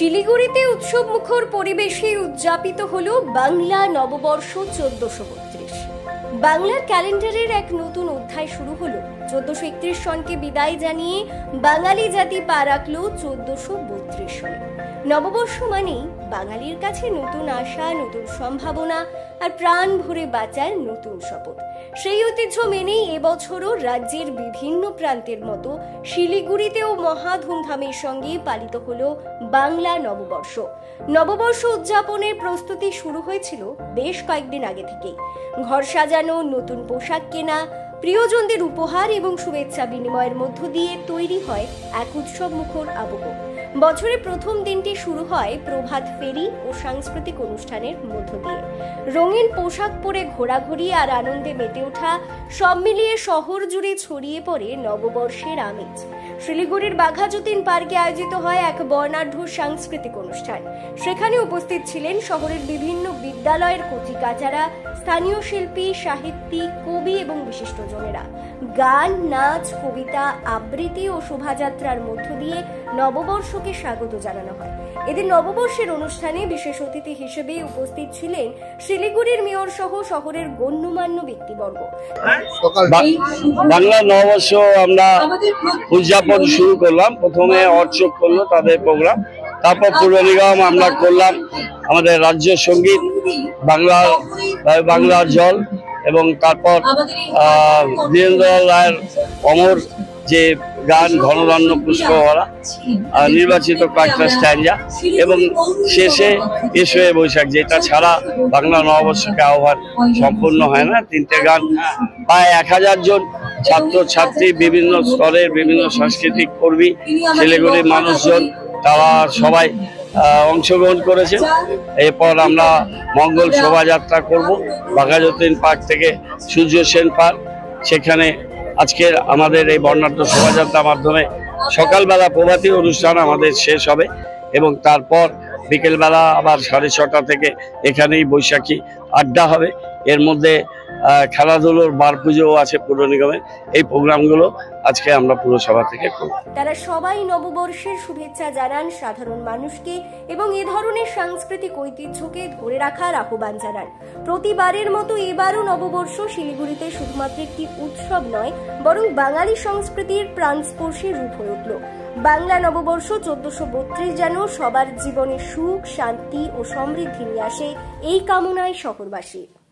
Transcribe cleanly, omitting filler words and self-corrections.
শিলিগুড়িতে উৎসব মুখর পরিবেশে উদযাপিত হলো বাংলা নববর্ষ 1432। বাংলার ক্যালেন্ডারের এক নতুন অধ্যায় শুরু হলো। 1431 সনকে বিদায় জানিয়ে বাঙালি জাতি পা রাখল 1432 সনে। নববর্ষ মানেই বাঙালির কাছে নতুন আশা, নতুন সম্ভাবনা আর প্রাণ ভরে বাঁচার নতুন শপথ। সেই ঐতিহ্য মেনেই এবছরও রাজ্যের বিভিন্ন প্রান্তের মতো শিলিগুড়িতেও মহা ধুমধামের সঙ্গে পালিত হলো বাংলা নববর্ষ। নববর্ষ উদযাপনের প্রস্তুতি শুরু হয়েছিল বেশ কয়েকদিন আগে থেকেই। ঘর সাজানো, নতুন পোশাক কেনা, প্রিয়জনদের উপহার এবং শুভেচ্ছা বিনিময়ের মধ্য দিয়ে তৈরি হয় এক উৎসব মুখর আবহ। বছরের প্রথম দিনটি শুরু হয় প্রভাত ফেরি ও সাংস্কৃতিক অনুষ্ঠানের মধ্য দিয়ে। রঙিন পোশাক পরে ঘোরাঘুরি আর আনন্দে মেতে ওঠা সব মিলিয়ে শহর জুড়ে ছড়িয়ে পড়ে নববর্ষের আমেজ। শিলিগুড়ির বাঘাযতীন পার্কে আয়োজিত হয় এক বর্ণাঢ্য সাংস্কৃতিক অনুষ্ঠান। সেখানে উপস্থিত ছিলেন শহরের বিভিন্ন বিদ্যালয়ের কচিকাচারা, স্থানীয় শিল্পী, সাহিত্যিক, কবি এবং বিশিষ্টজনেরা। গান, নাচ, কবিতা, আবৃত্তি ও শোভাযাত্রার মধ্য দিয়ে নববর্ষকে স্বাগত জানানো হয়। এদিন নববর্ষের অনুষ্ঠানে বিশেষ অতিথি হিসেবে উপস্থিত ছিলেন শিলিগুড়ির মেয়র সহ শহরের গণ্যমান্য ব্যক্তিবর্গ। বাংলা নববর্ষ আমরা উদযাপন শুরু করলাম। প্রথমে অর্চক করলো তাদের প্রোগ্রাম, তারপর পৌর নিগম আমরা করলাম আমাদের রাজ্য সঙ্গীত, বাংলার জল, এবং তারপর বীরেন্দ্র রায়ের অমর যে গান ঘনরণ্য পুষ্পভরা, নির্বাচিত কয়েকটা স্ট্যান্জা, এবং শেষে এসে বৈশাখ, যেটা ছাড়া বাংলা নববর্ষকে আহ্বান সম্পূর্ণ হয় না। 3টে গান, প্রায় 1000 জন ছাত্র ছাত্রী, বিভিন্ন স্তরের বিভিন্ন সাংস্কৃতিক কর্মী, শিলিগুড়ির মানুষজন, তারা সবাই অংশগ্রহণ করেছে। এরপর আমরা মঙ্গল শোভাযাত্রা করব বাঘাযতীন পার্ক থেকে সূর্য সেন পার্ক। সেখানে আজকের আমাদের এই বর্ণাঢ্য শোভাযাত্রার মাধ্যমে সকালবেলা প্রভাতী অনুষ্ঠান আমাদের শেষ হবে, এবং তারপর বিকেলবেলা আবার 6:30 থেকে এখানেই বৈশাখী আড্ডা হবে। এর মধ্যে খেলাধুলোর বার পুজোও আছে পৌর নিগমে। এই প্রোগ্রামগুলো আজকে আমরা পুরসভা থেকে করব। তারা সবাই নববর্ষের শুভেচ্ছা জানান সাধারণ মানুষকে এবং এ ধরনের সাংস্কৃতিক ঐতিহ্যকে ধরে রাখার আহ্বান জানান। প্রতিবারের মতো এবারও নববর্ষ শিলিগুড়িতে শুধুমাত্র একটি উৎসব নয়, বরং বাঙালি সংস্কৃতির প্রাণস্পর্শী রূপ হয়ে উঠল। বাংলা নববর্ষ 1432 যেন সবার জীবনে সুখ, শান্তি ও সমৃদ্ধি নিয়ে আসে, এই কামনায় শহরবাসী।